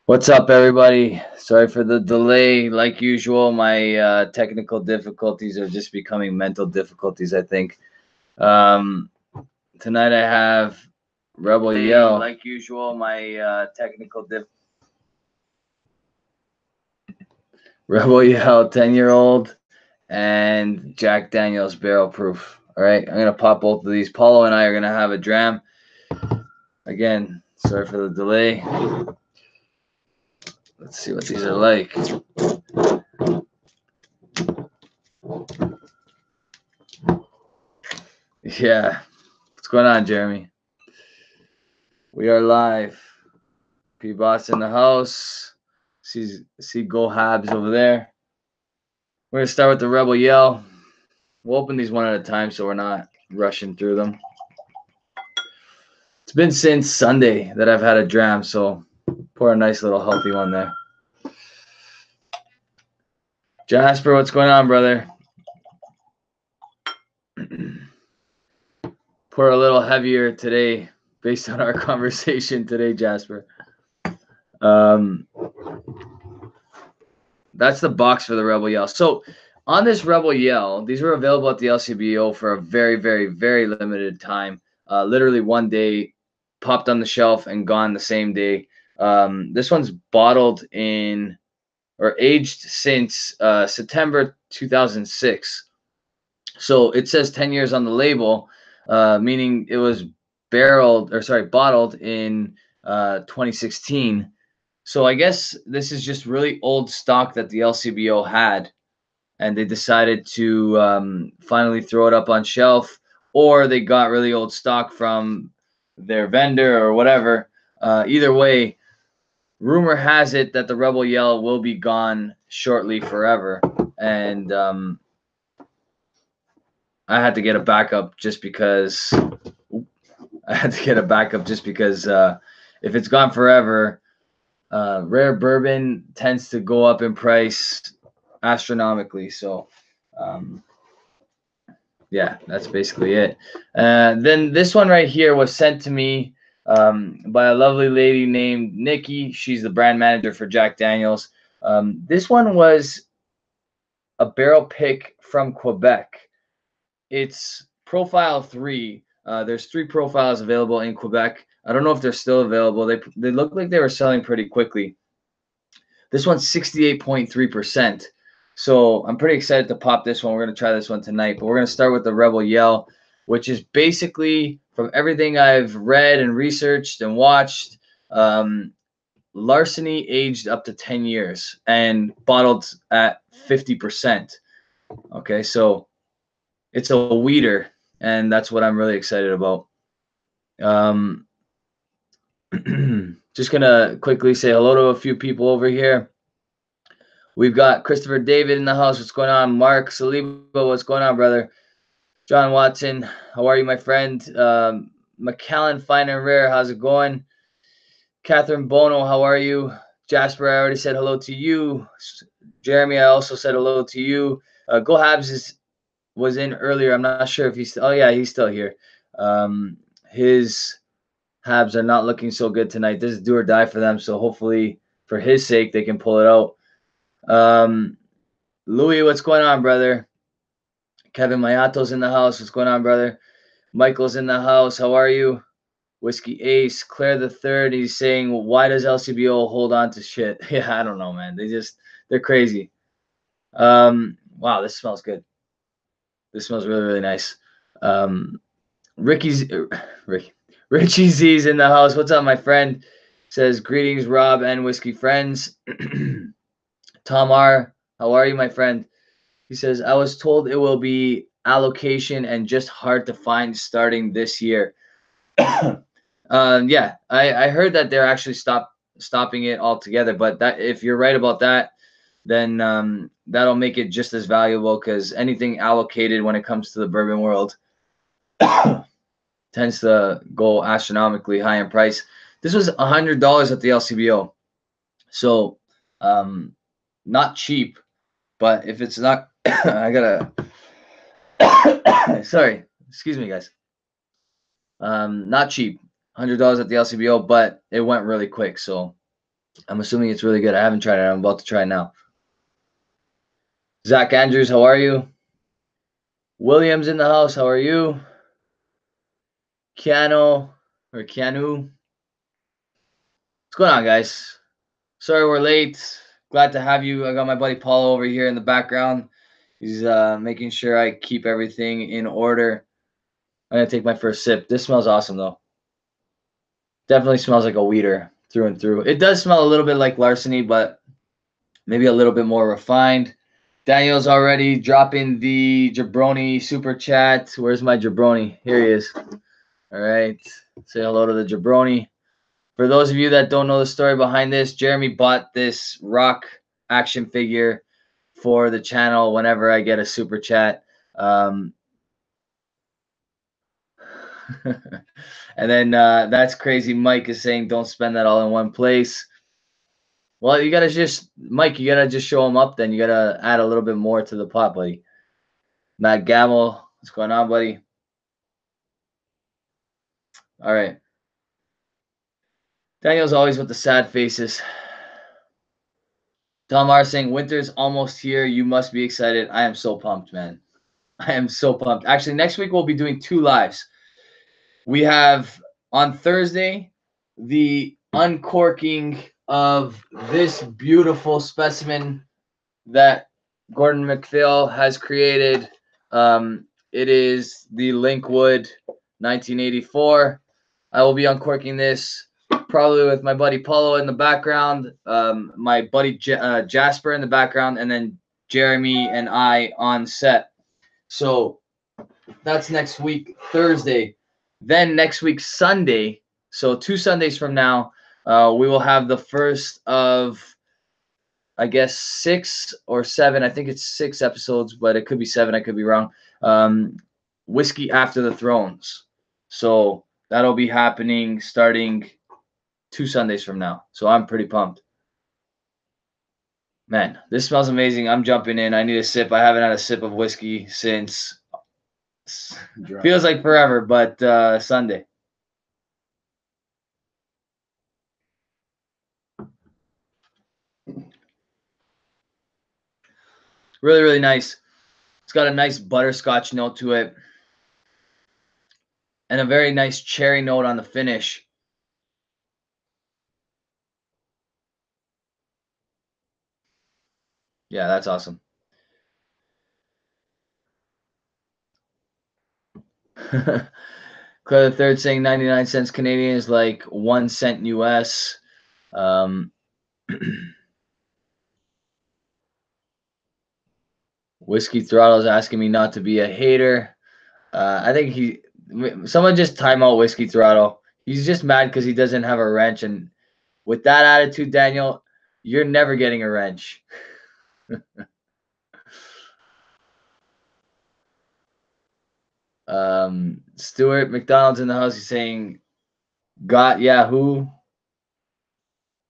What's up, everybody? Sorry for the delay. Like usual, my technical difficulties are just becoming mental difficulties, I think. Um, Tonight I have Rebel Yell. Like usual, my Rebel Yell 10-year-old and Jack Daniels Barrel Proof. All right, I'm going to pop both of these. Paulo and I are going to have a dram. Again, sorry for the delay. Let's see what these are like. Yeah. What's going on, Jeremy? We are live. P-Boss in the house. See Go Habs over there. We're going to start with the Rebel Yell. We'll open these one at a time so we're not rushing through them. It's been since Sunday that I've had a dram, so pour a nice little healthy one there. Jasper, what's going on, brother? Pour a little heavier today based on our conversation today, Jasper. That's the box for the Rebel Yell. So on this Rebel Yell, these were available at the LCBO for a very, very, very limited time. Literally one day, popped on the shelf and gone the same day. This one's bottled in or aged since September 2006. So it says 10 years on the label, meaning it was bottled in 2016. So I guess this is just really old stock that the LCBO had, and they decided to finally throw it up on shelf, or they got really old stock from their vendor or whatever. Either way, rumor has it that the Rebel Yell will be gone shortly forever, and I had to get a backup just because. If it's gone forever, rare bourbon tends to go up in price astronomically. So, yeah, that's basically it. Then this one right here was sent to me by a lovely lady named Nikki. She's the brand manager for Jack Daniels. This one was a barrel pick from Quebec. It's profile 3. There's 3 profiles available in Quebec. I don't know if they're still available. They look like they were selling pretty quickly. This one's 68.3%. So I'm pretty excited to pop this one. We're going to try this one tonight. But we're going to start with the Rebel Yell, which is basically, from everything I've read and researched and watched, larceny aged up to 10 years and bottled at 50%. Okay, so it's a weeder, and that's what I'm really excited about. Just going to quickly say hello to a few people over here. We've got Christopher David in the house. What's going on? Mark Saliba, what's going on, brother? John Watson, how are you, my friend? McAllen, Fine and Rare, how's it going? Catherine Bono, how are you? Jasper, I already said hello to you. Jeremy, I also said hello to you. Go Habs was in earlier. I'm not sure if he's still. Oh, yeah, he's still here. His Habs are not looking so good tonight. This is do or die for them, so hopefully, for his sake, they can pull it out. Louis, what's going on, brother? Kevin Mayato's in the house. What's going on, brother? Michael's in the house. How are you? Whiskey Ace, Claire the Third. He's saying, why does LCBO hold on to shit? Yeah, I don't know, man. They're crazy. Wow, this smells good. This smells really, really nice. Richie Z's in the house. What's up, my friend? Says, greetings, Rob and Whiskey friends. Tom R., how are you, my friend? He says, I was told it will be allocation and just hard to find starting this year. Yeah, I heard that they're actually stopping it altogether, but that if you're right about that, then that'll make it just as valuable, because anything allocated when it comes to the bourbon world tends to go astronomically high in price. This was $100 at the LCBO, so not cheap. But if it's not, I gotta. Sorry, excuse me, guys. Not cheap, $100 at the LCBO, but it went really quick. So I'm assuming it's really good. I haven't tried it. I'm about to try it now. Zach Andrews, how are you? Williams in the house. How are you? Keanu. What's going on, guys? Sorry we're late. Glad to have you. I got my buddy Paulo over here in the background. He's making sure I keep everything in order. I'm going to take my first sip. This smells awesome, though. Definitely smells like a weeder through and through. It does smell a little bit like larceny, but maybe a little bit more refined. Daniel's already dropping the jabroni super chat. Where's my jabroni? Here he is. All right. Say hello to the jabroni. For those of you that don't know the story behind this, Jeremy bought this rock action figure for the channel whenever I get a super chat. And then That's Crazy Mike is saying, don't spend that all in one place. Well, you got to just, Mike, you got to just show them up then. You got to add a little bit more to the pot, buddy. Matt Gamble, what's going on, buddy? All right. Daniel's always with the sad faces. Tom R saying, winter's almost here. You must be excited. I am so pumped, man. I am so pumped. Actually, next week we'll be doing 2 lives. We have on Thursday the uncorking of this beautiful specimen that Gordon MacPhail has created. It is the Linkwood 1984. I will be uncorking this probably with my buddy Paulo in the background, my buddy Jasper in the background, and then Jeremy and I on set. So that's next week, Thursday. Then next week, Sunday, so 2 Sundays from now, we will have the first of, I guess, 6 or 7. I think it's 6 episodes, but it could be 7. I could be wrong. Whisky After the Thrones. So that'll be happening starting 2 Sundays from now. So I'm pretty pumped. Man, this smells amazing. I'm jumping in. I need a sip. I haven't had a sip of whiskey since, feels like forever, but Sunday. Really, really nice. It's got a nice butterscotch note to it and a very nice cherry note on the finish. Yeah, that's awesome. Claire the Third saying 99 cents Canadian is like 1 cent US. Whiskey Throttle is asking me not to be a hater. I think someone just time out Whiskey Throttle. He's just mad because he doesn't have a wrench. And with that attitude, Daniel, you're never getting a wrench. Stuart McDonald's in the house. He's saying, got Yahoo.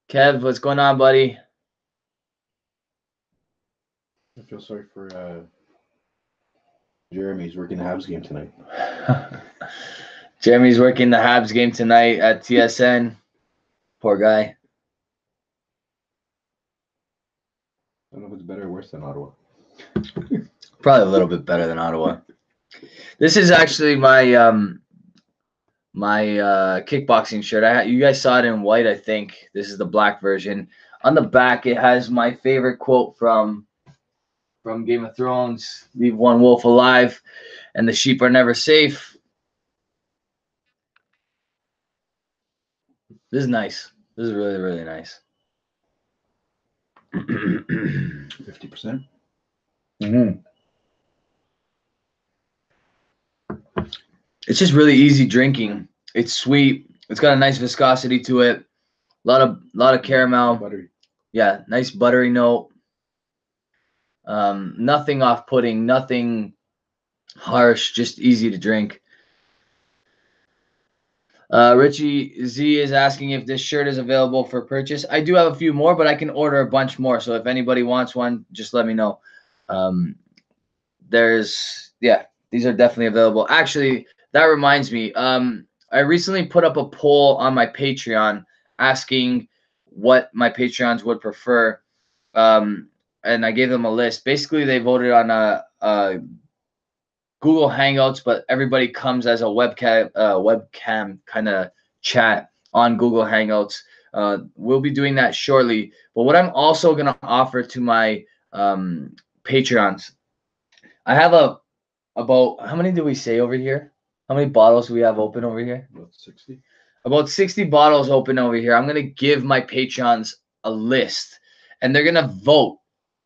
Kev, what's going on, buddy? I feel sorry for Jeremy's working the Habs game tonight. Jeremy's working the Habs game tonight at TSN. Poor guy. I don't know if it's better or worse than Ottawa. Probably a little bit better than Ottawa. This is actually my kickboxing shirt. You guys saw it in white, I think. This is the black version. On the back, it has my favorite quote from Game of Thrones: "Leave one wolf alive, and the sheep are never safe." This is nice. This is really, really nice. 50%. It's just really easy drinking. It's sweet. It's got a nice viscosity to it. A lot of caramel. Buttery. Yeah, nice buttery note. Nothing off-putting, nothing harsh, just easy to drink. Richie Z is asking if this shirt is available for purchase. I do have a few more, but I can order a bunch more. So if anybody wants one, just let me know. These are definitely available. Actually, that reminds me. I recently put up a poll on my Patreon asking what my Patreons would prefer. And I gave them a list. Basically, they voted on a Google Hangouts, but everybody comes as a webcam kind of chat on Google Hangouts. We'll be doing that shortly. But what I'm also going to offer to my Patreons, I have about, how many do we say over here? How many bottles do we have open over here? About 60. About 60 bottles open over here. I'm going to give my Patreons a list, and they're going to vote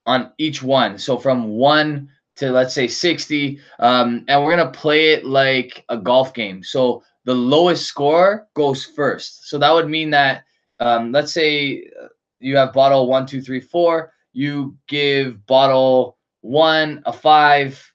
on each one. So from 1 to, let's say, 60, and we're going to play it like a golf game. So the lowest score goes first. So that would mean that, let's say you have bottle 1, 2, 3, 4. You give bottle 1 a 5,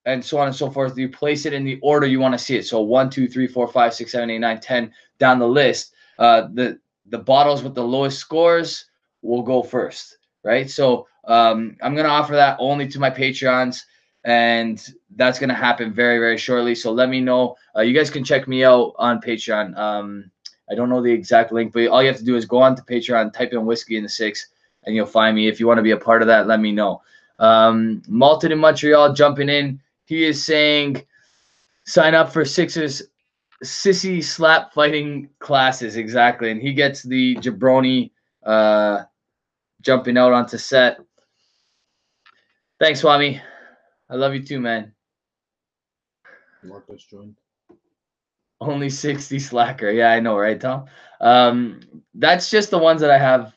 and so on and so forth. You place it in the order you want to see it. So 1, 2, 3, 4, 5, 6, 7, 8, 9, 10 down the list. The bottles with the lowest scores will go first, right? So I'm going to offer that only to my Patreons, and that's going to happen very, very shortly. So let me know. You guys can check me out on Patreon. I don't know the exact link, but all you have to do is go on to Patreon, type in Whiskey in the Six, and you'll find me. If you want to be a part of that, let me know. Malton in Montreal jumping in. He is saying, sign up for Sixers sissy slap fighting classes. Exactly. And he gets the jabroni jumping out onto set. Thanks, Swami. I love you too, man. Marcos joined. Only 60 slacker. Yeah, I know, right, Tom? That's just the ones that I have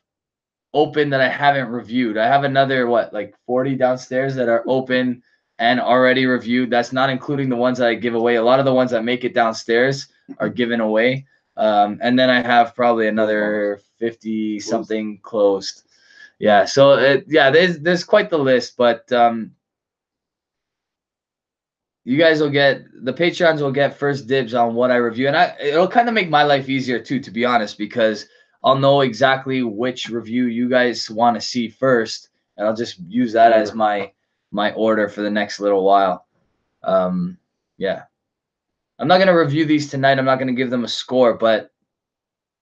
open that I haven't reviewed. I have another, like 40 downstairs that are open and already reviewed. That's not including the ones that I give away. A lot of the ones that make it downstairs are given away. And then I have probably another 50 something closed. Yeah. So there's quite the list, but you guys will get, the Patreons will get first dibs on what I review. And it'll kind of make my life easier too, to be honest, because I'll know exactly which review you guys want to see first. And I'll just use that as my order for the next little while. Yeah. I'm not going to review these tonight. I'm not going to give them a score, but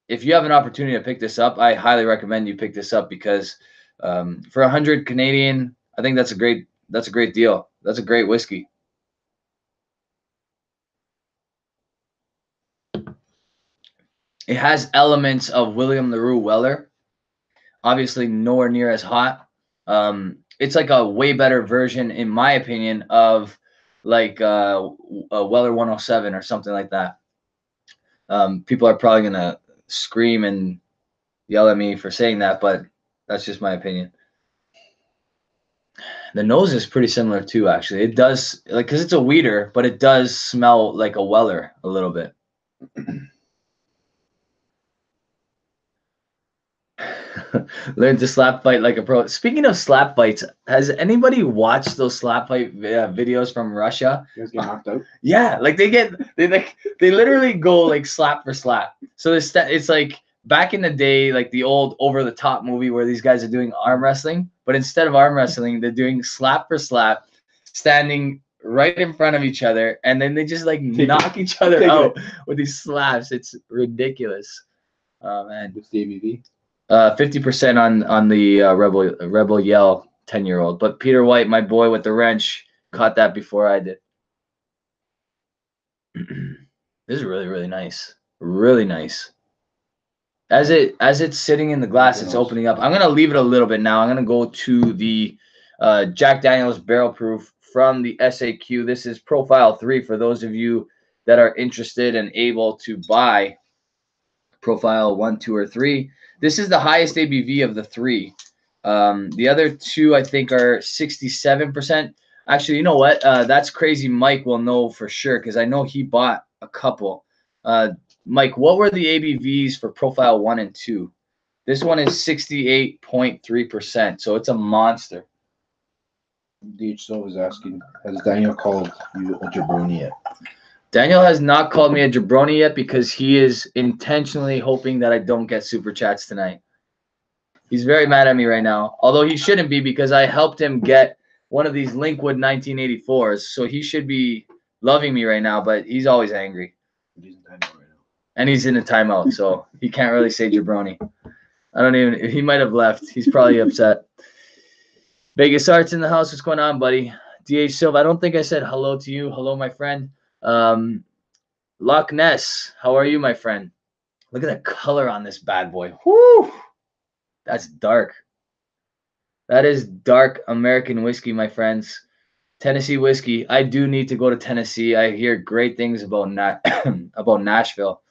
if you have an opportunity to pick this up, I highly recommend you pick this up, because for 100 Canadian, I think that's a great deal. That's a great whiskey. It has elements of William LaRue Weller. Obviously, nowhere near as hot. It's like a way better version, in my opinion, of like a Weller 107 or something like that. People are probably gonna scream and yell at me for saying that, but that's just my opinion. The nose is pretty similar too, actually. It does, like, because it's a weeder, but it does smell like a Weller a little bit. Learn to slap fight like a pro. Speaking of slap fights, has anybody watched those slap fight videos from Russia? You guys get knocked out? Yeah, like they literally go like slap for slap. So it's like back in the day, like the old Over the Top movie where these guys are doing arm wrestling, but instead of arm wrestling, they're doing slap for slap, standing right in front of each other, and then they just like knock each other out with these slaps. It's ridiculous. Oh man. What's the ABV? 50% on the Rebel Yell 10-year-old. But Peter White, my boy with the wrench, caught that before I did. This is really, really nice. Really nice. As it's sitting in the glass, it's opening up. I'm gonna leave it a little bit now. I'm gonna go to the Jack Daniel's Barrel Proof from the SAQ. This is Profile 3 for those of you that are interested and able to buy Profile 1, 2, or 3. This is the highest ABV of the 3. The other 2, I think, are 67%. Actually, you know what? That's Crazy Mike will know for sure, because I know he bought a couple. Mike, what were the ABVs for Profile 1 and 2? This one is 68.3%, so it's a monster. DHSO is asking, has Daniel called you a jabroni yet? Daniel has not called me a jabroni yet, because he is intentionally hoping that I don't get super chats tonight. He's very mad at me right now, although he shouldn't be, because I helped him get one of these Linkwood 1984s, so he should be loving me right now, but he's always angry. He's in timeout right now. And he's in a timeout, so he can't really say jabroni. I don't even. He might have left. He's probably upset. Vegas Arts in the house. What's going on, buddy? DH Silva. I don't think I said hello to you. Hello, my friend. Loch Ness. How are you, my friend? Look at the color on this bad boy. Whoo! That's dark. That is dark American whiskey, my friends. Tennessee whiskey. I do need to go to Tennessee. I hear great things about about Nashville.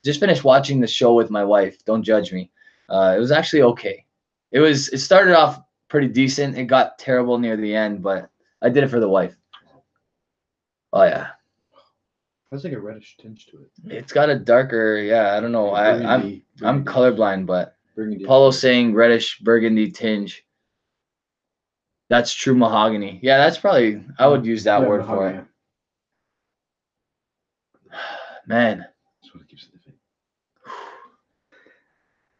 Just finished watching the show with my wife. Don't judge me. It was actually okay. It started off pretty decent. It got terrible near the end, but I did it for the wife. Oh yeah. Has like a reddish tinge to it. It's got a darker, yeah. I don't know. Burgundy, I'm colorblind, but burgundy. Paulo's saying reddish burgundy tinge. That's true mahogany. Yeah, that's probably. I would use that word for it. Man. That's what it keeps it.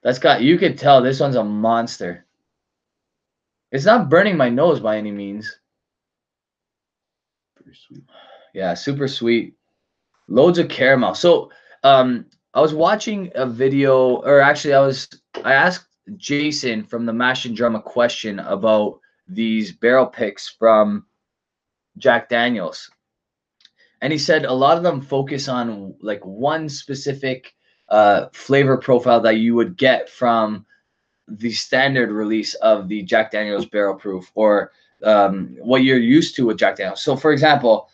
That's got. You could tell this one's a monster. It's not burning my nose by any means. Very sweet. Yeah, super sweet. Loads of caramel. So, I was watching a video, or actually, I asked Jason from the Mash and Drum a question about these barrel picks from Jack Daniels, and he said a lot of them focus on like one specific flavor profile that you would get from the standard release of the Jack Daniels Barrel Proof, or what you're used to with Jack Daniels. So, for example,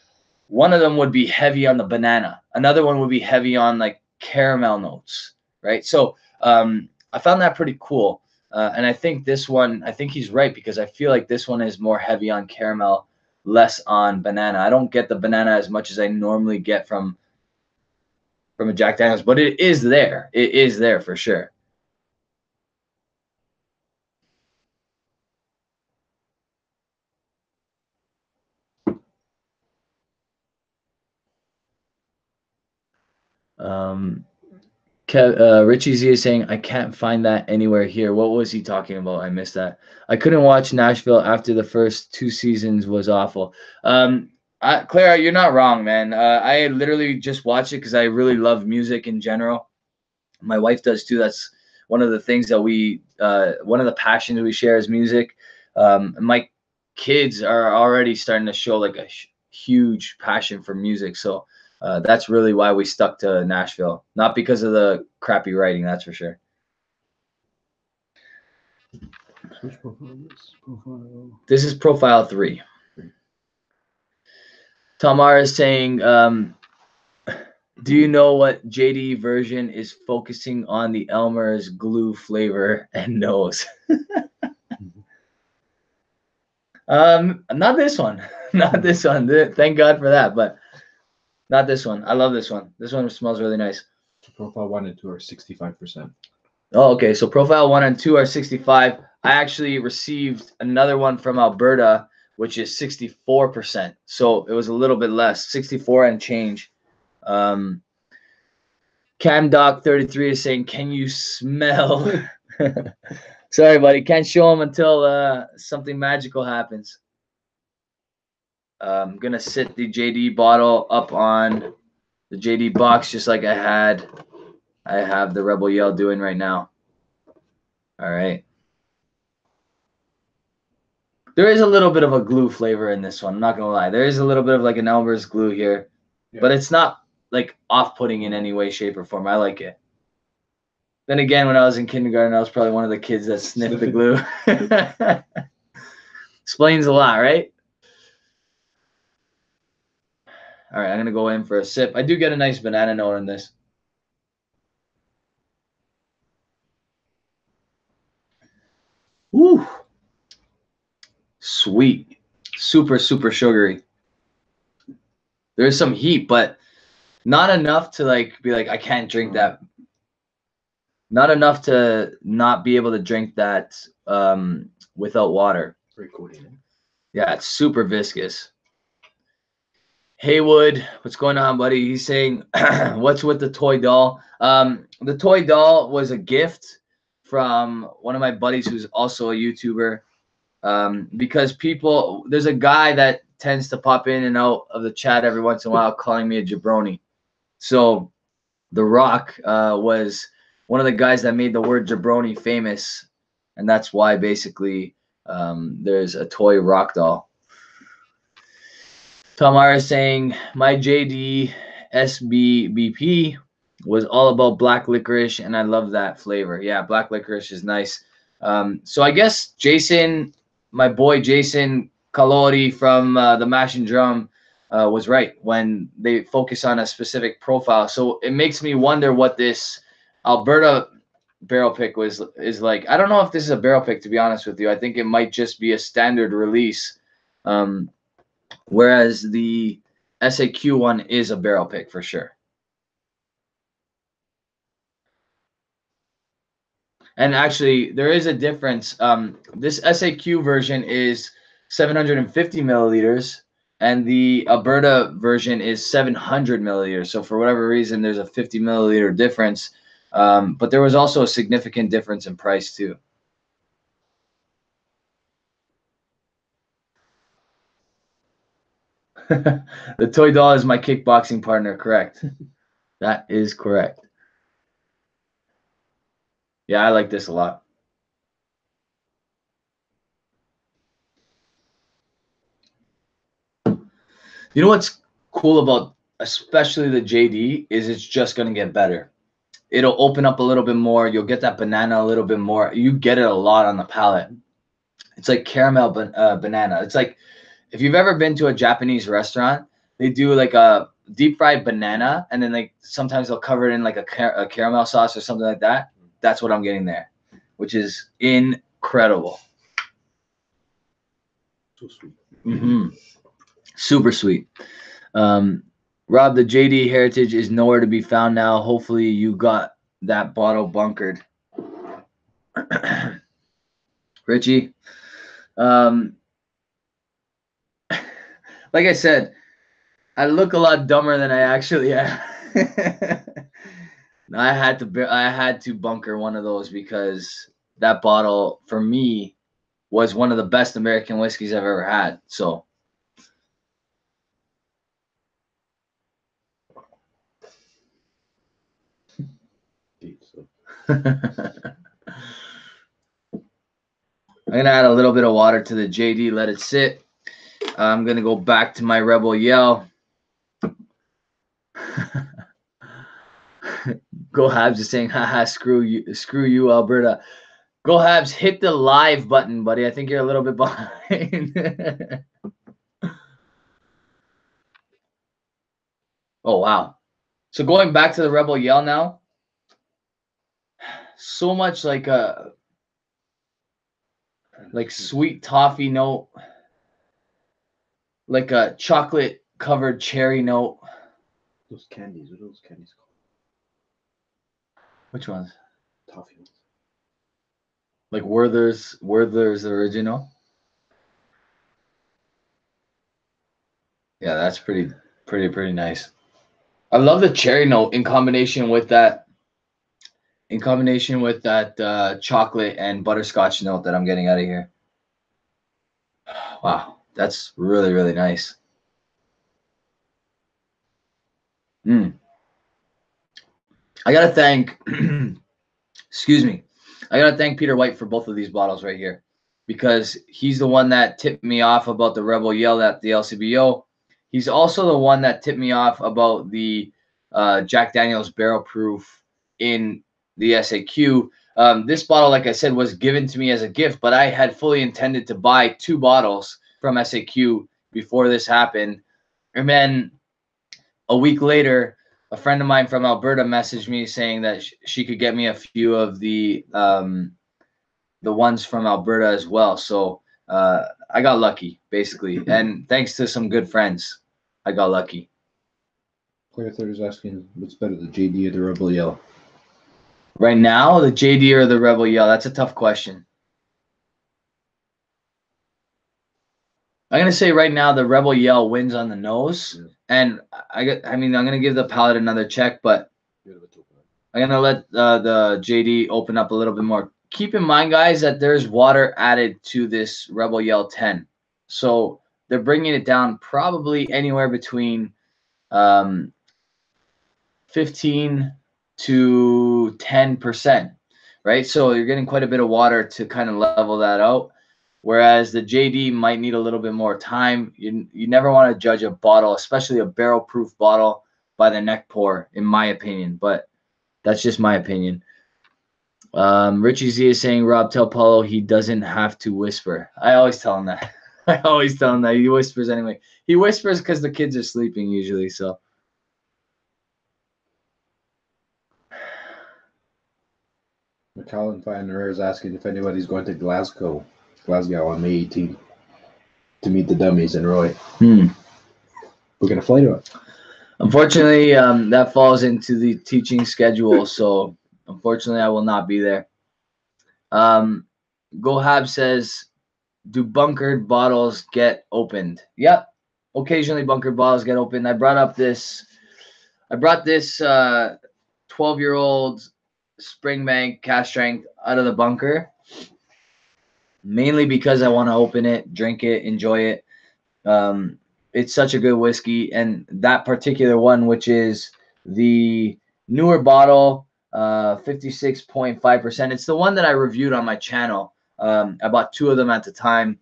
one of them would be heavy on the banana. Another one would be heavy on like caramel notes, right? So I found that pretty cool. And I think this one, I think he's right, because I feel like this one is more heavy on caramel, less on banana. I don't get the banana as much as I normally get from a Jack Daniels, but it is there. It is there for sure. Richie Z is saying, I can't find that anywhere here. What was he talking about? I missed that. I couldn't watch Nashville after the first 2 seasons was awful. Clara, you're not wrong, man. I literally just watched it because I really love music in general. My wife does too. That's one of the things that one of the passions we share is music. My kids are already starting to show like a huge passion for music. So that's really why we stuck to Nashville, not because of the crappy writing, that's for sure. Which profile is this? Profile. This is profile 3. Tamara is saying, do you know what JD version is focusing on the Elmer's glue flavor and nose? Not this one. Not this one. Thank God for that, but not this one. I love this one. This one smells really nice. Profile 1 and 2 are 65%. Oh, okay. So profile 1 and 2 are 65. I actually received another one from Alberta, which is 64%. So it was a little bit less, 64 and change. Cam Doc 33 is saying, can you smell? Sorry, buddy. Can't show them until something magical happens. I'm going to sit the JD bottle up on the JD box just like I have the Rebel Yell doing right now. All right. There is a little bit of a glue flavor in this one. I'm not going to lie. There is a little bit of like an Elmer's glue here. Yeah. But it's not like off-putting in any way, shape, or form. I like it. Then again, when I was in kindergarten, I was probably one of the kids that sniffed the glue. Explains a lot, right? All right, I'm going to go in for a sip. I do get a nice banana note in this. Woo. Sweet. Super, super sugary. There's some heat, but not enough to like be like, I can't drink that. Not enough to not be able to drink that without water. Very cool. Yeah, it's super viscous. Haywood, what's going on, buddy? He's saying, what's with the toy doll? The toy doll was a gift from one of my buddies who's also a YouTuber. Because there's a guy that tends to pop in and out of the chat every once in a while calling me a jabroni. So The Rock was one of the guys that made the word jabroni famous, and that's why basically there's a toy rock doll. Tamara is saying my JD SBBP was all about black licorice, and I love that flavor. Yeah, black licorice is nice. So I guess Jason, my boy Jason Calori from the Mash and Drum, was right when they focus on a specific profile. So it makes me wonder what this Alberta barrel pick is like. I don't know if this is a barrel pick, to be honest with you. I think it might just be a standard release, whereas the SAQ one is a barrel pick for sure. And actually, there is a difference. This SAQ version is 750 milliliters, and the Alberta version is 700 milliliters. So for whatever reason, there's a 50 milliliter difference. But there was also a significant difference in price too. The toy doll is my kickboxing partner, correct? That is correct. Yeah, I like this a lot. You know what's cool about especially the JD is it's just going to get better. It'll open up a little bit more. You'll get that banana a little bit more. You get it a lot on the palate. It's like caramel banana. It's like if you've ever been to a Japanese restaurant, they do like a deep fried banana, and then like sometimes they'll cover it in like a caramel sauce or something like that. That's what I'm getting there, which is incredible. So sweet. Super sweet. Rob, the JD Heritage is nowhere to be found now. Hopefully you got that bottle bunkered. Richie, like I said, I look a lot dumber than I actually am. I had to bunker one of those because that bottle for me was one of the best American whiskeys I've ever had. So I'm gonna add a little bit of water to the JD, let it sit. I'm gonna go back to my Rebel Yell. Go Habs is saying, haha, screw you, Alberta. Go Habs, hit the live button, buddy. I think you're a little bit behind. Oh wow. So going back to the Rebel Yell now. So much like a sweet toffee note, like a chocolate covered cherry note. Those candies, what are those candies called? Which ones? Toffee ones. Like Werther's original. Yeah, that's pretty nice. I love the cherry note in combination with that chocolate and butterscotch note that I'm getting out of here. Wow, that's really nice. I gotta thank excuse me. I gotta thank Peter White for both of these bottles right here, because he's the one that tipped me off about the Rebel Yell at the LCBO. He's also the one that tipped me off about the Jack Daniel's Barrel Proof in the SAQ. This bottle, like I said, was given to me as a gift, but I had fully intended to buy 2 bottles from SAQ before this happened. And then a week later, a friend of mine from Alberta messaged me saying that she could get me a few of the ones from Alberta as well. So I got lucky, basically. And thanks to some good friends, I got lucky. Player Third is asking, what's better, the JD or the Rebel Yell? Right now, the JD or the Rebel Yell? That's a tough question. I'm going to say right now the Rebel Yell wins on the nose. Yeah. And I mean, I'm going to give the palate another check, but I'm going to let the JD open up a little bit more. Keep in mind, guys, that there's water added to this Rebel Yell 10. So they're bringing it down probably anywhere between 15 to 10%, right? So you're getting quite a bit of water to kind of level that out. Whereas the JD might need a little bit more time. You never want to judge a bottle, especially a barrel-proof bottle, by the neck pour, in my opinion. But that's just my opinion. Richie Z is saying, Rob, tell Paulo he doesn't have to whisper. I always tell him that. I always tell him that. He whispers anyway. He whispers because the kids are sleeping usually. So. McAllen Finer is asking if anybody's going to Glasgow on May 18th to meet the dummies and Roy. We're going to fly to it. Unfortunately, that falls into the teaching schedule, so unfortunately, I will not be there. Gohab says, do bunkered bottles get opened? Yep. Occasionally, bunkered bottles get opened. I brought this 12-year-old Springbank cast strength out of the bunker, mainly because I want to open it, drink it, enjoy it. It's such a good whiskey, and that particular one, which is the newer bottle, 56.5%. It's the one that I reviewed on my channel. I bought 2 of them at the time,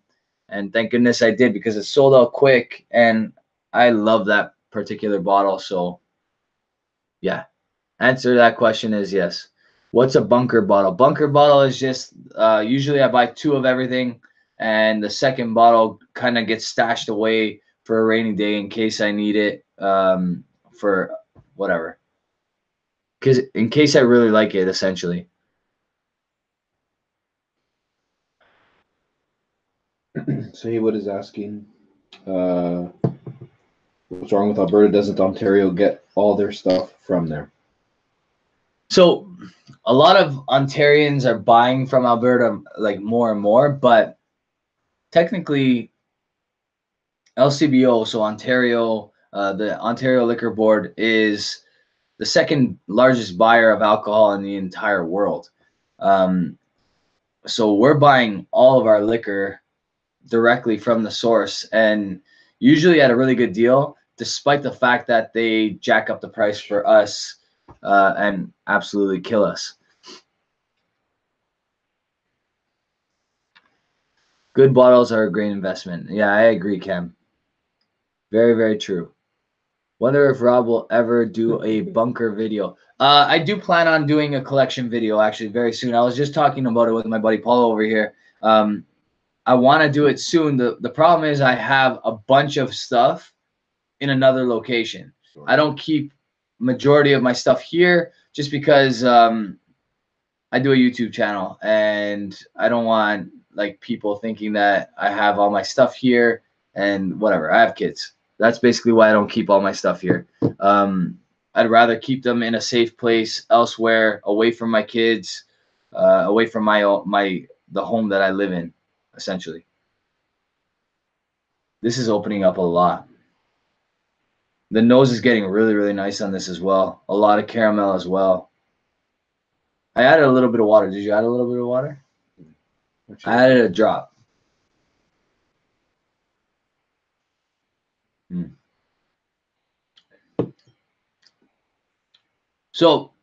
and thank goodness I did because it sold out quick, and I love that particular bottle. So, yeah, answer to that question is yes. What's a bunker bottle? Bunker bottle is just usually I buy 2 of everything, and the second bottle kind of gets stashed away for a rainy day in case I need it for whatever. Because in case I really like it, essentially. So Haywood is asking, what's wrong with Alberta? Doesn't Ontario get all their stuff from there? So a lot of Ontarians are buying from Alberta like more and more, but technically LCBO, so Ontario, the Ontario Liquor Board is the second largest buyer of alcohol in the entire world. So we're buying all of our liquor directly from the source, and usually at a really good deal, despite the fact that they jack up the price for us and absolutely kill us. Good bottles are a great investment. Yeah, I agree, Cam. Very, very true. Wonder if Rob will ever do a bunker video. I do plan on doing a collection video actually very soon. I was just talking about it with my buddy Paul over here. I want to do it soon. The problem is I have a bunch of stuff in another location. I don't keep majority of my stuff here just because I do a YouTube channel and I don't want like people thinking that I have all my stuff here and whatever. I have kids. That's basically why I don't keep all my stuff here. I'd rather keep them in a safe place elsewhere, away from my kids, away from the home that I live in, essentially. This is opening up a lot. The nose is getting really, really nice on this as well. A lot of caramel as well. I added a little bit of water. Did you add a little bit of water? I added a drop. So,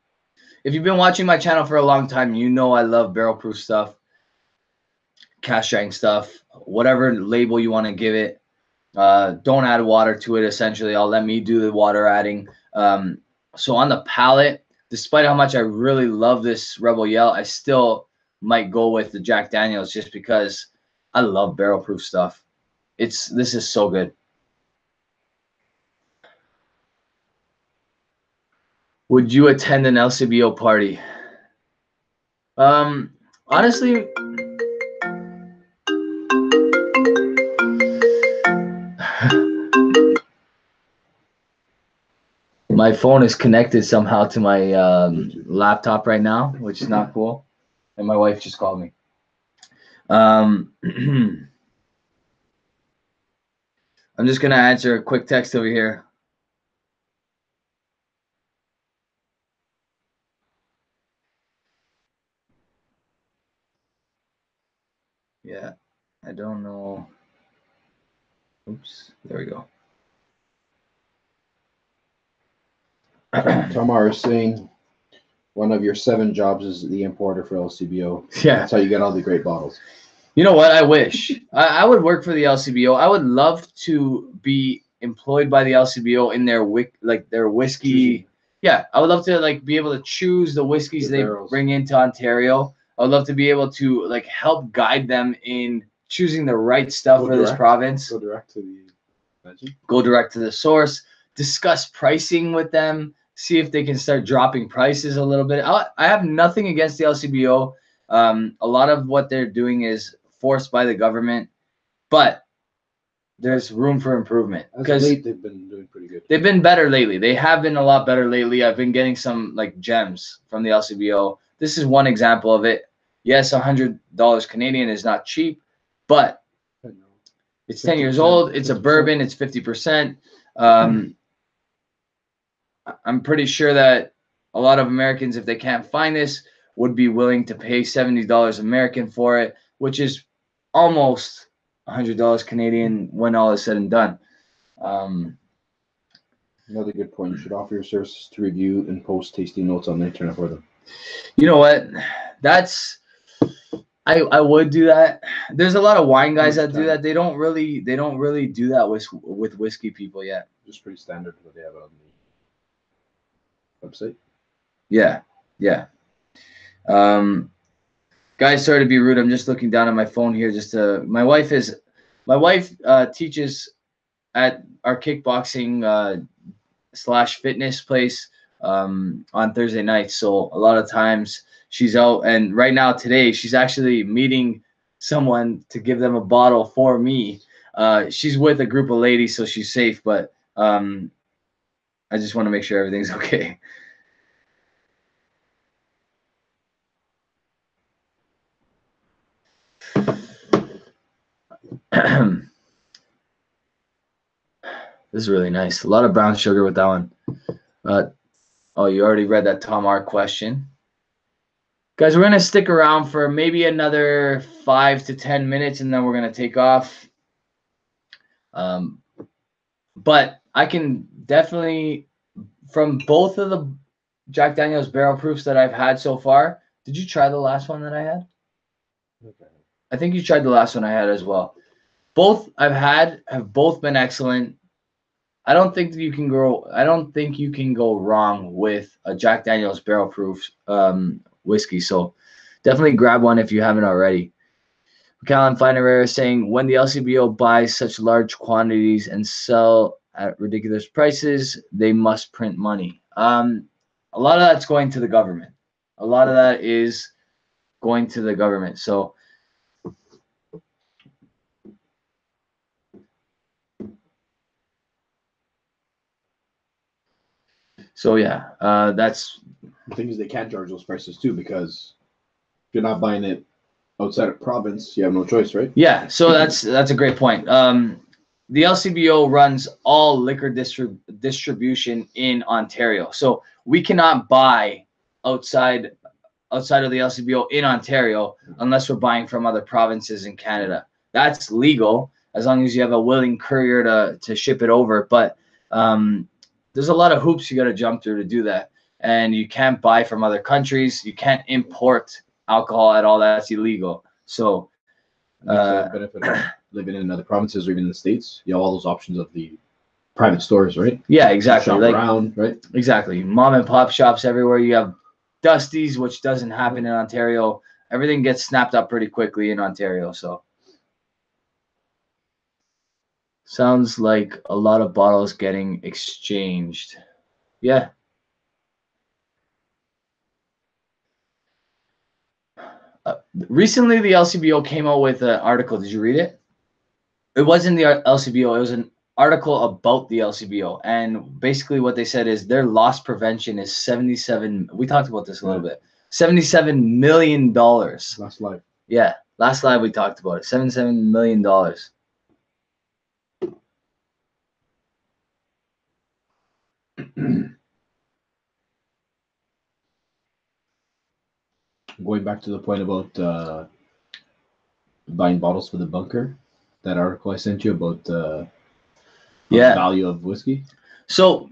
if you've been watching my channel for a long time, you know I love barrel proof stuff, cast strength stuff, whatever label you want to give it. Don't add water to it, essentially. I'll let me do the water adding. So on the palate, despite how much I really love this Rebel Yell, I still might go with the Jack Daniels just because I love barrel proof stuff. This is so good. Would you attend an LCBO party? Honestly, my phone is connected somehow to my laptop right now, which is not cool. And my wife just called me. I'm just going to answer a quick text over here. Yeah, I don't know. Oops, there we go. Tamar is saying, One of your 7 jobs is the importer for LCBO. Yeah. That's how you get all the great bottles. You know what? I wish I would work for the LCBO. I would love to be employed by the LCBO in their their whiskey. Choosing. Yeah, I would love to like be able to choose the whiskeys The they barrels. bring into Ontario. I would love to be able to like help guide them in choosing the right stuff for this province. Go direct to the. Imagine. Go direct to the source. Discuss pricing with them. See if they can start dropping prices a little bit. I have nothing against the LCBO. A lot of what they're doing is forced by the government, but there's room for improvement. As late, they've been doing pretty good. They've been better lately. They have been a lot better lately. I've been getting some like gems from the LCBO. This is one example of it. Yes, $100 Canadian is not cheap, but it's 10 years old. It's a bourbon. It's 50%. I'm pretty sure that a lot of Americans, if they can't find this, would be willing to pay $70 American for it, which is almost $100 Canadian when all is said and done. Another good point. You should offer your services to review and post tasting notes on the internet for them. You know what? I would do that. There's a lot of wine guys that do that. They don't really do that with whiskey people yet. Just pretty standard what they have on the website. Yeah. Guys, sorry to be rude. I'm just looking down at my phone here. My wife teaches at our kickboxing / fitness place on Thursday nights. So a lot of times she's out, and right now today she's actually meeting someone to give them a bottle for me. She's with a group of ladies, so she's safe. But I just want to make sure everything's okay. This is really nice. A lot of brown sugar with that one. Oh, you already read that Tom R question. Guys, we're going to stick around for maybe another 5 to 10 minutes, and then we're going to take off. But I can definitely, from both of the Jack Daniel's barrel proofs that I've had so far, did you try the last one that I had? Okay. I think you tried the last one I had as well. Both I've had have both been excellent. I don't think you can go wrong with a Jack Daniel's barrel proof whiskey. So definitely grab one if you haven't already. Callan Finerera is saying, when the LCBO buys such large quantities and sell at ridiculous prices, they must print money. A lot of that's going to the government. A lot of that is going to the government. So yeah, that's the thing is they can't charge those prices too, because if you're not buying it outside of province, you have no choice, right? Yeah, so that's a great point. The LCBO runs all liquor distribution in Ontario, so we cannot buy outside of the LCBO in Ontario unless we're buying from other provinces in Canada. That's legal as long as you have a willing courier to ship it over, but there's a lot of hoops you got to jump through to do that, and you can't buy from other countries. You can't import alcohol at all. That's illegal. So benefit of living in other provinces or even in the States, you have all those options of the private stores, right? Yeah, exactly. Shop around, right? Exactly. Mom and pop shops everywhere. You have Dusties, which doesn't happen in Ontario. Everything gets snapped up pretty quickly in Ontario. So sounds like a lot of bottles getting exchanged. Yeah. Recently, the LCBO came out with an article. Did you read it? It wasn't the LCBO. It was an article about the LCBO. And basically what they said is their loss prevention is 77. We talked about this a little bit. $77 million. Last live. Yeah. Last live we talked about it. $77 million. Going back to the point about buying bottles for the bunker, that article I sent you about the value of whiskey. So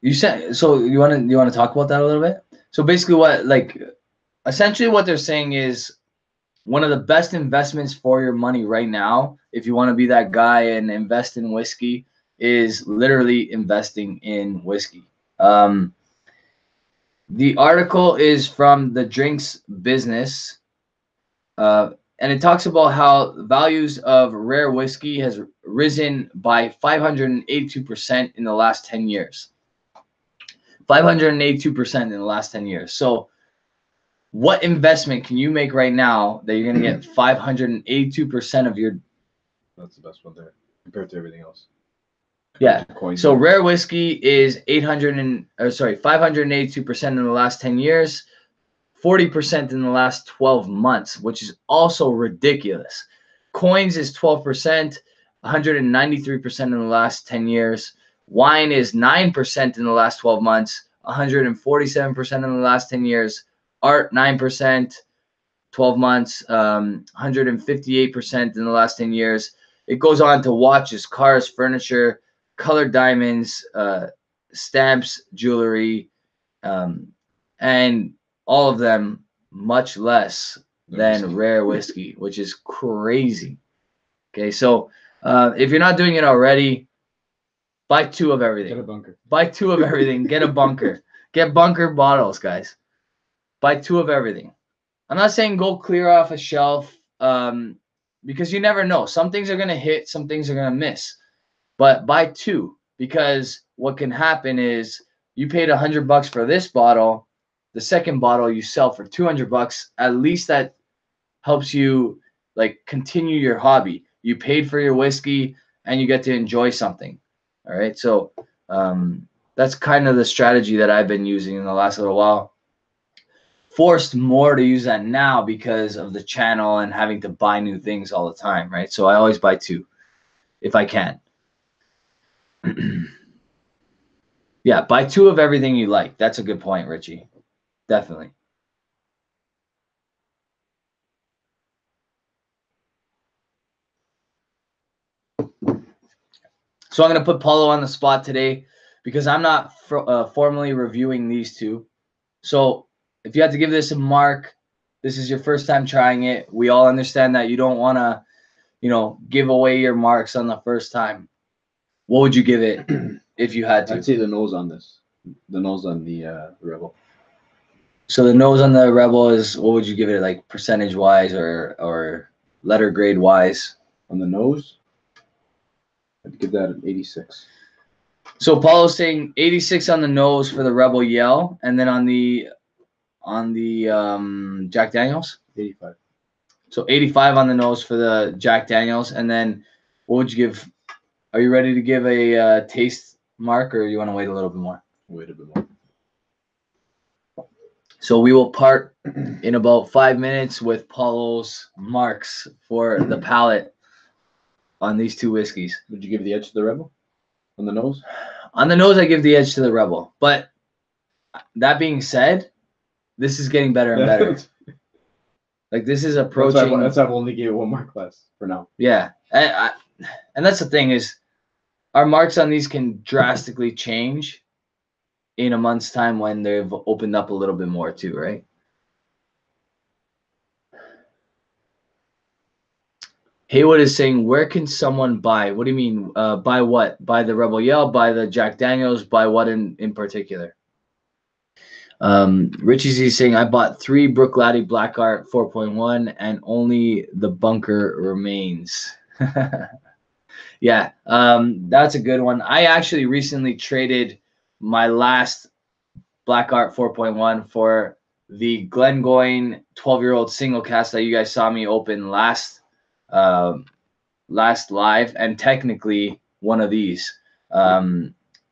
You said so. You want to talk about that a little bit? So basically, essentially what they're saying is one of the best investments for your money right now, if you want to be that guy and invest in whiskey, is literally investing in whiskey. The article is from the Drinks Business, and it talks about how values of rare whiskey has risen by 582% in the last 10 years. 582% in the last 10 years. So what investment can you make right now that you're going to get 582% of your... That's the best one there compared to everything else. Yeah. So rare whiskey is 582% in the last 10 years, 40% in the last 12 months, which is also ridiculous. Coins is 12%, 193% in the last 10 years. Wine is 9% in the last 12 months, 147% in the last 10 years. Art, 9%, 12 months, 158% in the last 10 years. It goes on to watches, cars, furniture, colored diamonds, stamps, jewelry, and all of them much less than rare whiskey, which is crazy. Okay, so if you're not doing it already, buy 2 of everything. Get a bunker. Buy 2 of everything. Get a bunker. Get bunker bottles, guys. Buy 2 of everything. I'm not saying go clear off a shelf, because you never know. Some things are going to hit, some things are going to miss. But buy 2, because what can happen is you paid $100 for this bottle. The second bottle you sell for $200. At least that helps you continue your hobby. You paid for your whiskey and you get to enjoy something. All right. So that's kind of the strategy that I've been using in the last little while. Forced more to use that now because of the channel and having to buy new things all the time. Right. So I always buy 2 if I can. Yeah. Buy 2 of everything you like. That's a good point, Richie. Definitely. So I'm going to put Paulo on the spot today because I'm not formally reviewing these 2. So if you had to give this a mark, this is your first time trying it. We all understand that you don't want to, give away your marks on the first time. What would you give it if you had to? I'd say the nose on this. The nose on the Rebel. So the nose on the Rebel is, what would you give it, like percentage wise or letter grade wise? On the nose, I'd give that an 86. So Paulo's saying 86 on the nose for the Rebel Yell, and then on the Jack Daniels, 85. So 85 on the nose for the Jack Daniels, and then what would you give? Are you ready to give a taste mark, or you want to wait a little bit more? Wait a bit more. So we will part in about 5 minutes with Paulo's marks for the palate on these 2 whiskeys. Would you give the edge to the Rebel on the nose? On the nose, I give the edge to the Rebel. But that being said, this is getting better and better. This is approaching. That's why I've only gave it 1 mark less for now. Yeah, and that's the thing is, our marks on these can drastically change in a month's time when they've opened up a little bit more too, right? Haywood is saying, where can someone buy? What do you mean? Buy what? Buy the Rebel Yell? Buy the Jack Daniels? Buy what in particular? Richie Z is saying, I bought 3 Brook Laddie Black Art 4.1 and only the bunker remains. Yeah, that's a good one. I actually recently traded my last Black Art 4.1 for the Glengoyne 12-year-old single cast that you guys saw me open last live, and technically one of these,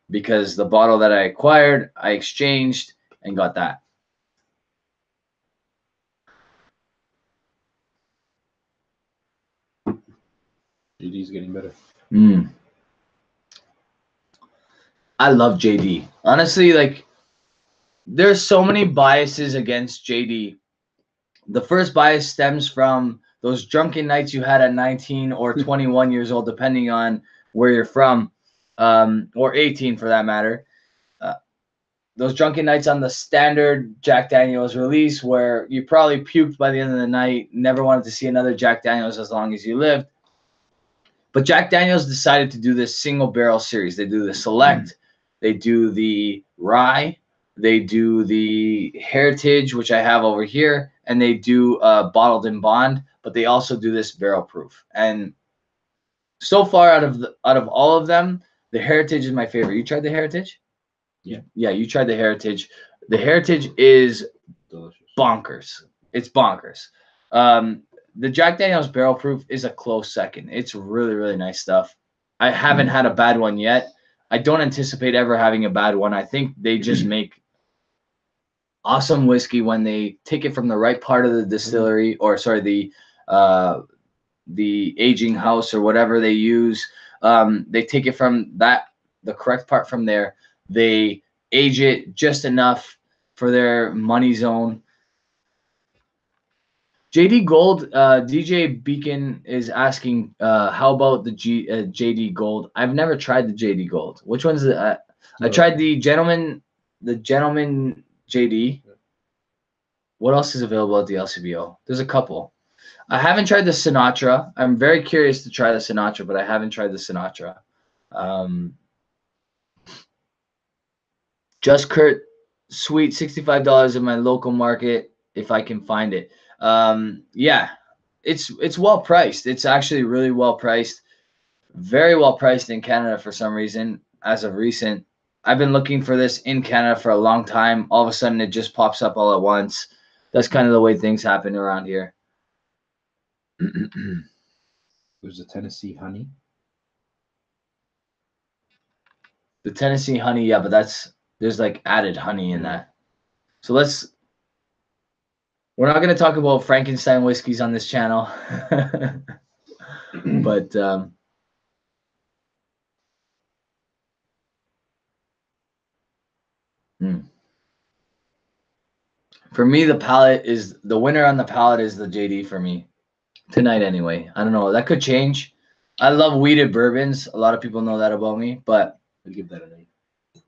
because the bottle that I acquired, I exchanged and got that. JD's getting better. I love JD. Honestly, there's so many biases against JD. The first bias stems from those drunken nights you had at 19 or 21 years old, depending on where you're from, or 18 for that matter. those drunken nights on the standard Jack Daniels release where you probably puked by the end of the night, never wanted to see another Jack Daniels as long as you lived. But Jack Daniels decided to do this single barrel series. They do the Select, they do the Rye, they do the Heritage, which I have over here, and they do Bottled in Bond, but they also do this barrel proof. And so far out of all of them, the Heritage is my favorite. You tried the Heritage? Yeah. Yeah, you tried the Heritage. The Heritage is delicious. Bonkers. It's bonkers. The Jack Daniels barrel proof is a close second. It's really, really nice stuff. I haven't had a bad one yet. I don't anticipate ever having a bad one. I think they just make awesome whiskey when they take it from the right part of the distillery, or sorry, the aging house or whatever they use. They take it from the correct part from there. They age it just enough for their money zone. JD Gold, DJ Beacon is asking, how about the JD Gold? I've never tried the JD Gold. Which one's the? I tried the gentleman JD. What else is available at the LCBO? There's a couple. I haven't tried the Sinatra. I'm very curious to try the Sinatra, but I haven't tried the Sinatra. Just Kurt, sweet, $65 in my local market if I can find it. Yeah, it's well priced. It's actually really well priced. Very well priced in Canada for some reason. As of recent, I've been looking for this in Canada for a long time. All of a sudden, it just pops up all at once. That's kind of the way things happen around here. There's a Tennessee honey. The Tennessee honey, yeah, but there's like added honey in that. So we're not going to talk about Frankenstein whiskeys on this channel. But for me, the winner on the palate is the JD for me tonight anyway. I don't know. That could change. I love wheated bourbons. A lot of people know that about me, but I'd give that an 8.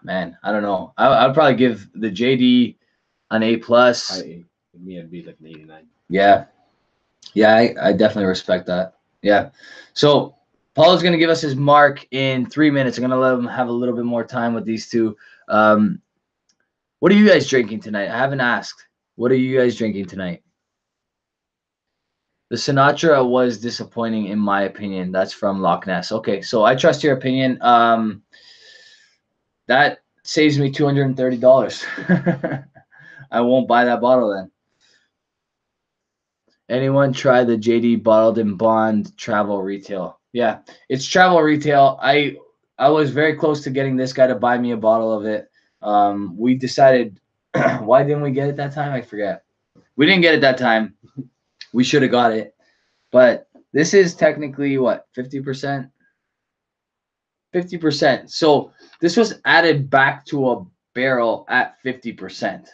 Man, I don't know. I'd probably give the JD an A+. Me, I'd be like an 89. Yeah. Yeah, I definitely respect that. Yeah. So Paul is going to give us his mark in 3 minutes. I'm going to let him have a little bit more time with these two. What are you guys drinking tonight? I haven't asked. What are you guys drinking tonight? The Sinatra was disappointing in my opinion. That's from Loch Ness. Okay, so I trust your opinion. That saves me $230. I won't buy that bottle then. Anyone try the JD Bottled in Bond travel retail? Yeah, it's travel retail. I was very close to getting this guy to buy me a bottle of it. We decided, why didn't we get it that time? I forget. We didn't get it that time. We should have got it. But this is technically what, 50%? 50%. So this was added back to a barrel at 50%.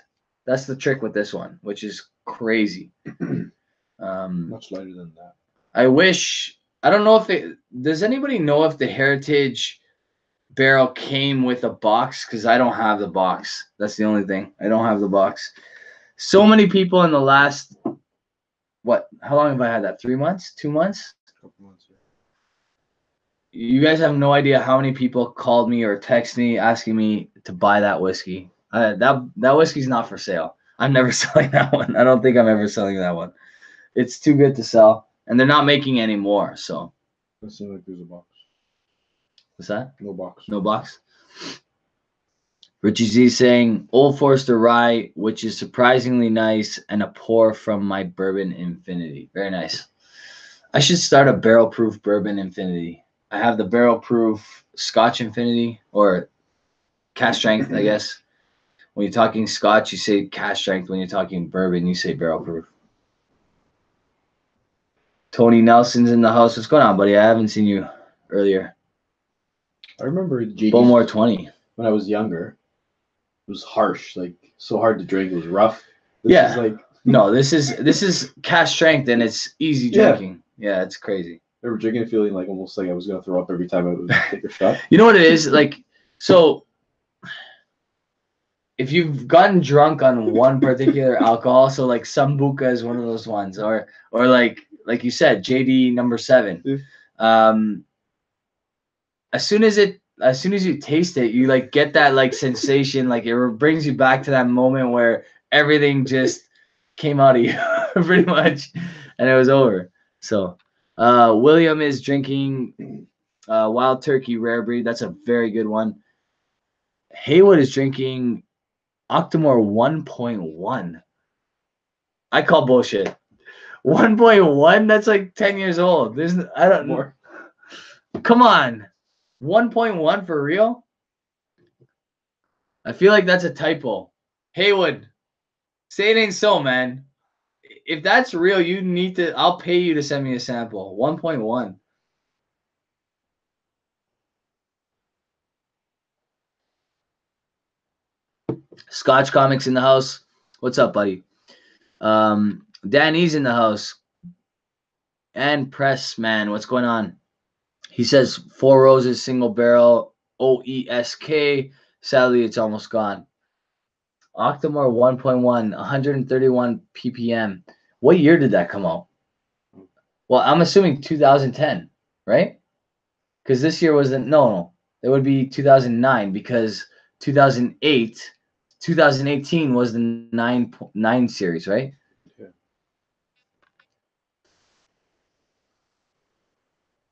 That's the trick with this one, which is crazy. Much lighter than that. I don't know if does anybody know if the Heritage barrel came with a box? Because I don't have the box. That's the only thing. I don't have the box. So many people in the last, how long have I had that? 3 months? 2 months? A couple months. You guys have no idea how many people called me or text me asking me to buy that whiskey. That whiskey's not for sale. I'm never selling that one. I don't think I'm ever selling that one. It's too good to sell, and they're not making any more. So. It seems like there's a box. What's that? No box. No box. Richie Z saying Old Forester Rye, which is surprisingly nice, and a pour from my Bourbon Infinity. Very nice. I should start a barrel proof Bourbon Infinity. I have the barrel proof Scotch Infinity, or cask strength, I guess. When you're talking Scotch, you say cask strength. When you're talking bourbon, you say barrel proof. Tony Nelson's in the house. What's going on, buddy? I haven't seen you earlier. I remember JD Bowmore 20. When I was younger. It was harsh, like so hard to drink. It was rough. This is cask strength, and it's easy drinking. Yeah, it's crazy. I remember drinking, feeling like almost like I was gonna throw up every time I would take a shot. You know what it is? Like, so if you've gotten drunk on one particular alcohol, so like Sambuca is one of those ones, or like you said, JD number 7. As soon as you taste it, you like get that like sensation, like it brings you back to that moment where everything just came out of you pretty much, and it was over. So William is drinking Wild Turkey Rare Breed. That's a very good one. Haywood is drinking Octomore 1.1. I call bullshit. 1.1? That's like 10 years old. I don't know. Come on. 1.1 for real? I feel like that's a typo. Haywood, say it ain't so, man. If that's real, you need to. I'll pay you to send me a sample. 1.1. Scotch Comics in the house. What's up, buddy? Danny's in the house. And Press Man, what's going on? He says 4 Roses single barrel OESK. Sadly, it's almost gone. Octomore 1.1, 131 ppm. What year did that come out? Well, I'm assuming 2010, right? Because this year wasn't. No, it would be 2009 because 2018 was the 9 series, right? Yeah.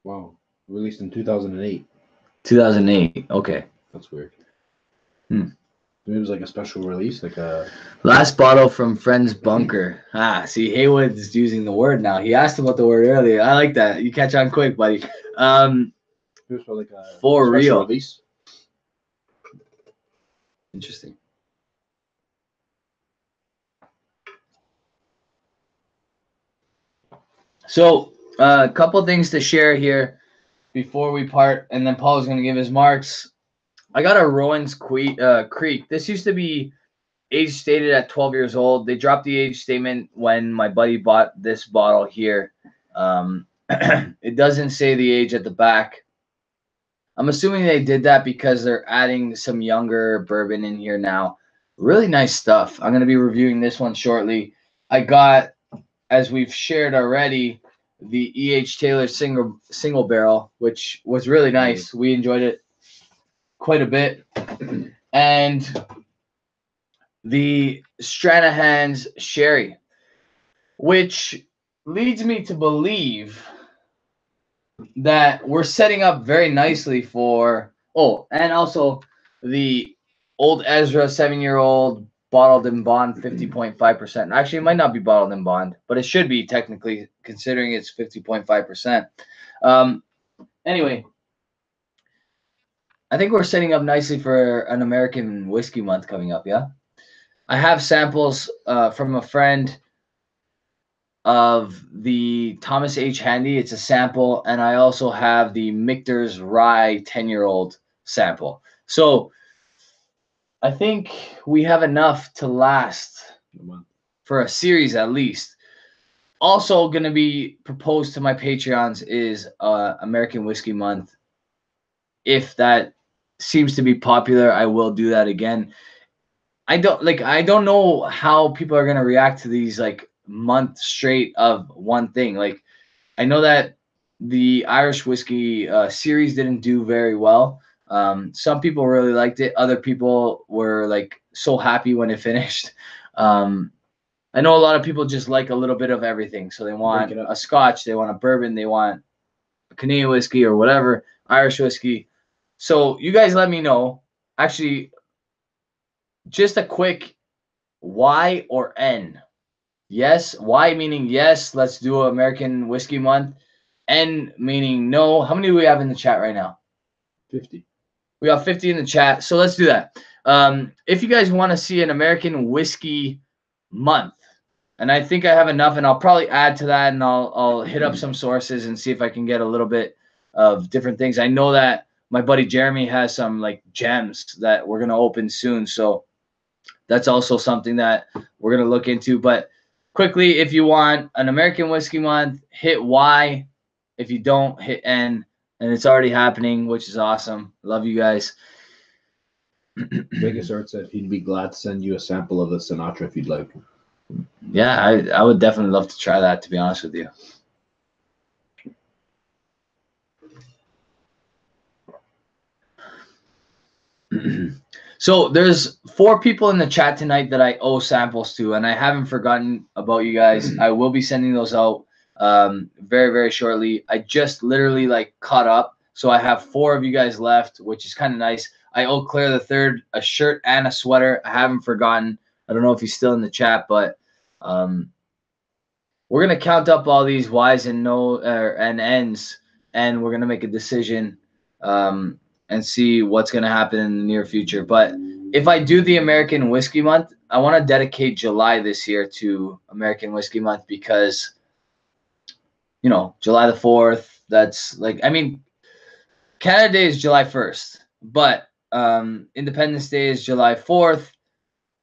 Wow. Released in 2008. 2008. Okay. That's weird. Maybe it was like a special release, like a last bottle from Friend's Bunker. See, Haywood's using the word now. He asked about the word earlier. I like that. You catch on quick, buddy. It was for like a for special real release. Interesting. So, a couple things to share here before we part, and then Paul's going to give his marks. I got a Rowan's Creek. This used to be age stated at 12 years old. They dropped the age statement when my buddy bought this bottle here. It doesn't say the age at the back. I'm assuming they did that because they're adding some younger bourbon in here now. Really nice stuff. I'm going to be reviewing this one shortly. I got, as we've shared already, the E.H. Taylor single barrel, which was really nice. We enjoyed it quite a bit. And the Stranahan's Sherry, which leads me to believe that we're setting up very nicely for, and also the Old Ezra 7-year-old bottled in bond 50.5%. Actually, it might not be bottled in bond, but it should be technically, considering it's 50.5%. Anyway, I think we're setting up nicely for an American Whiskey Month coming up, yeah? I have samples from a friend of the Thomas H. Handy. It's a sample, and I also have the Michter's Rye 10-year-old sample. So I think we have enough to last for a series at least. Also going to be proposed to my Patreons is American Whiskey Month. If that seems to be popular, I will do that again. I don't know how people are going to react to these like month straight of one thing. Like, I know that the Irish whiskey series didn't do very well. Some people really liked it. Other people were like so happy when it finished. I know a lot of people just like a little bit of everything. So they want a Scotch, they want a bourbon, they want a Canadian whiskey or whatever, Irish whiskey. So you guys let me know. Actually, just a quick Y or N. Yes, Y meaning yes, let's do American Whiskey Month. N meaning no. How many do we have in the chat right now? 50. We got 50 in the chat, so let's do that. If you guys want to see an American Whiskey Month, and I think I have enough, and I'll probably add to that, and I'll hit up some sources and see if I can get a little bit of different things. I know that my buddy Jeremy has some like gems that we're gonna open soon, so that's also something that we're gonna look into. But quickly, if you want an American Whiskey Month, hit Y. If you don't, hit N. And it's already happening, which is awesome. Love you guys. Vegas Art said he'd be glad to send you a sample of the Sinatra if you'd like. Yeah, I would definitely love to try that, to be honest with you. So there's 4 people in the chat tonight that I owe samples to, and I haven't forgotten about you guys. I will be sending those out very, very shortly. I just literally like caught up, so I have 4 of you guys left, which is kind of nice. I owe Claire the Third a shirt and a sweater. I haven't forgotten. I don't know if he's still in the chat, but we're gonna count up all these Y's and no and N's, and we're gonna make a decision. And see what's going to happen in the near future. But if I do the American Whiskey Month, I want to dedicate July this year to American Whiskey Month because, you know, July the 4th, that's like, I mean, Canada Day is July 1st, but Independence Day is July 4th,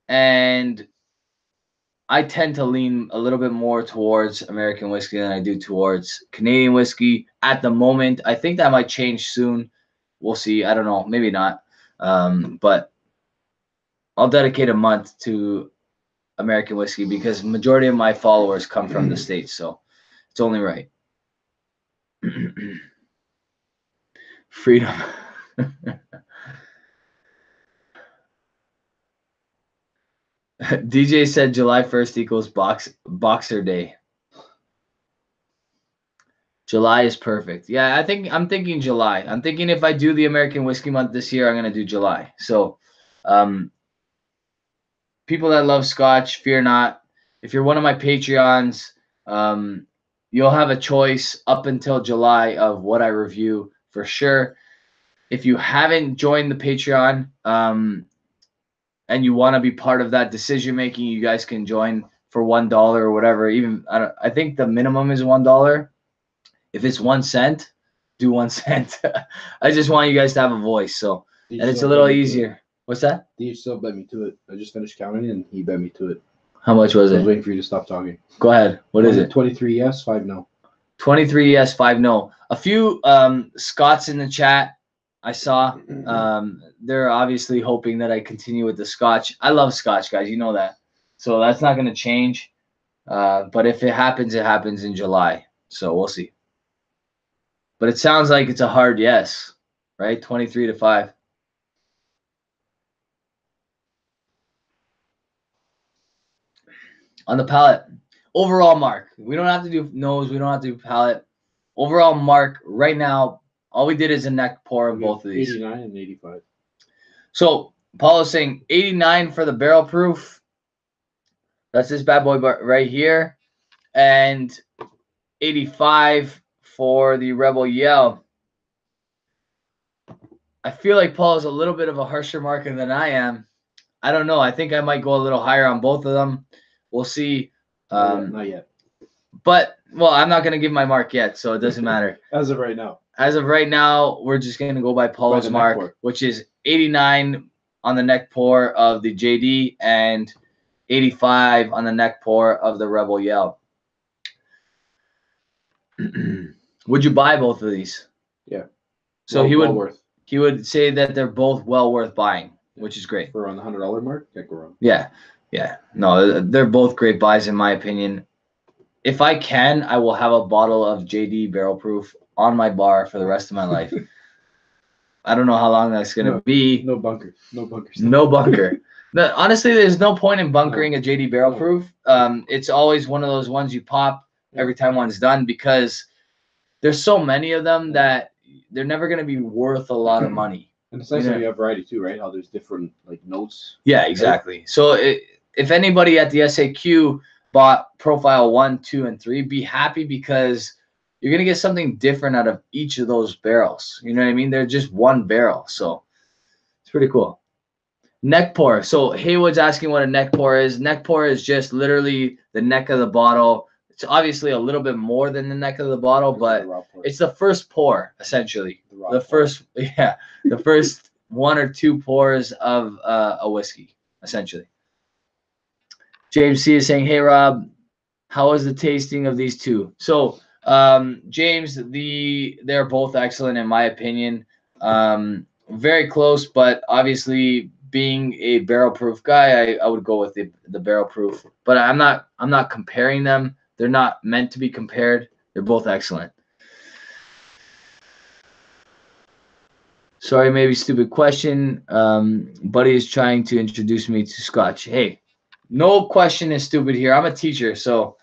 and I tend to lean a little bit more towards American whiskey than I do towards Canadian whiskey at the moment. I think that might change soon. We'll see. I don't know. Maybe not. But I'll dedicate a month to American whiskey because the majority of my followers come from the States. So it's only right. Freedom. DJ said July 1st equals Boxer Day. July is perfect. Yeah, I'm thinking July. I'm thinking if I do the American Whiskey Month this year, I'm going to do July. So people that love Scotch, fear not. If you're one of my Patreons, you'll have a choice up until July of what I review for sure. If you haven't joined the Patreon and you want to be part of that decision making, you guys can join for $1 or whatever. Even I think the minimum is $1. If it's 1 cent, do 1 cent. I just want you guys to have a voice. So, and it's a little easier. What's that? He still bet me to it. I just finished counting and he bet me to it. How much was it? I was waiting for you to stop talking. Go ahead. What is it? 23 yes, 5 no. 23 yes, 5 no. A few Scots in the chat I saw. They're obviously hoping that I continue with the Scotch. I love Scotch, guys. You know that. So that's not going to change. But if it happens in July. So we'll see. But it sounds like it's a hard yes, right? 23-5. On the palate, overall mark. We don't have to do nose. We don't have to do palate. Overall mark right now, all we did is a neck pour of both of these. 89 and 85. So Paul is saying 89 for the barrel proof. That's this bad boy right here. And 85 for the Rebel Yell. I feel like Paul is a little bit of a harsher marker than I am. I don't know. I think I might go a little higher on both of them. We'll see. Not yet. But, well, I'm not going to give my mark yet, so it doesn't matter. As of right now. As of right now, we're just going to go by Paulo's mark, which is 89 on the neck pour of the JD and 85 on the neck pour of the Rebel Yell. Would you buy both of these? Yeah. So he would say that they're both well worth buying, which is great. For around the $100 mark, can't go wrong. Yeah. Yeah. No, they're both great buys in my opinion. If I can, I will have a bottle of JD Barrel Proof on my bar for the rest of my life. I don't know how long that's going to be. No bunker. No bunker. No bunker. Honestly, there's no point in bunkering a JD Barrel Proof. It's always one of those ones you pop every time one's done because there's so many of them that they're never going to be worth a lot of money. And it's nice that you have variety too, right? How there's different like notes. Yeah, exactly. So if anybody at the SAQ bought Profile 1, 2, and 3, be happy because you're going to get something different out of each of those barrels. You know what I mean? They're just one barrel. So it's pretty cool. Neck pour. So Haywood's asking what a neck pour is. Neck pour is just literally the neck of the bottle. It's obviously a little bit more than the neck of the bottle, but it's the first pour, essentially. The first 1 or 2 pours of a whiskey, essentially. James C is saying, hey, Rob, how was the tasting of these two? So, James, they're both excellent in my opinion. Very close, but obviously being a barrel proof guy, I would go with the barrel proof. But I'm not comparing them. They're not meant to be compared. They're both excellent. Sorry, maybe stupid question. Buddy is trying to introduce me to Scotch. Hey, no question is stupid here. I'm a teacher, so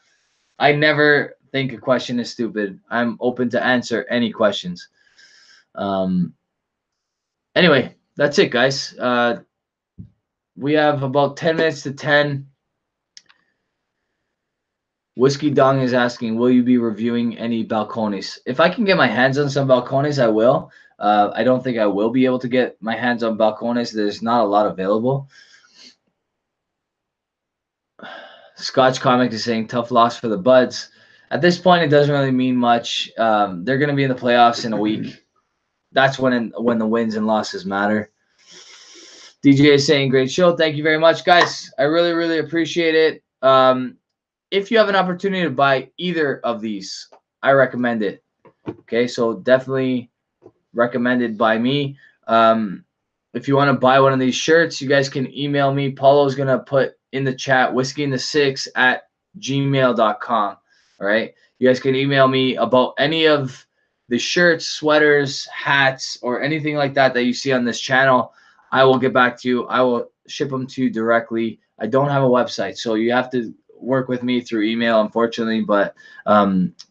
I never think a question is stupid. I'm open to answer any questions. Anyway, that's it, guys. We have about 10 minutes to 10. Whiskey Dong is asking, will you be reviewing any balconies? If I can get my hands on some balconies, I will. I don't think I will be able to get my hands on balconies. There's not a lot available. Scotch Comic is saying tough loss for the Buds. At this point, it doesn't really mean much. They're going to be in the playoffs in a week. That's when the wins and losses matter. DJ is saying great show. Thank you very much, guys. I really, really appreciate it. If you have an opportunity to buy either of these, I recommend it. Okay, so definitely recommended by me. If you want to buy one of these shirts, you guys can email me. Paulo's going to put in the chat whiskeyinthe6@gmail.com. All right, you guys can email me about any of the shirts, sweaters, hats, or anything like that you see on this channel. I will get back to you. I will ship them to you directly. I don't have a website, so you have to work with me through email, unfortunately, but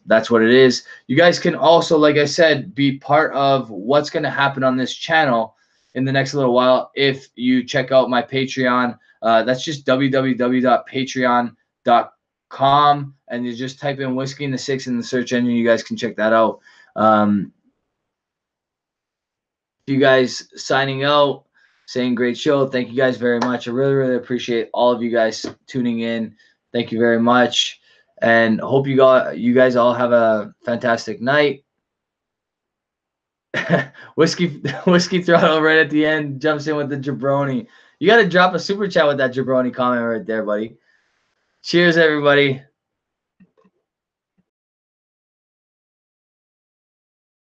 that's what it is. You guys can also, like I said, be part of what's going to happen on this channel in the next little while if you check out my Patreon. That's just www.patreon.com, and you just type in Whiskey in the 6 in the search engine. You guys can check that out. You guys signing out, saying great show. Thank you guys very much. I really, really appreciate all of you guys tuning in. Thank you very much, and hope you guys all have a fantastic night. Whiskey Throttle right at the end jumps in with the jabroni. You got to drop a super chat with that jabroni comment right there, buddy. Cheers, everybody.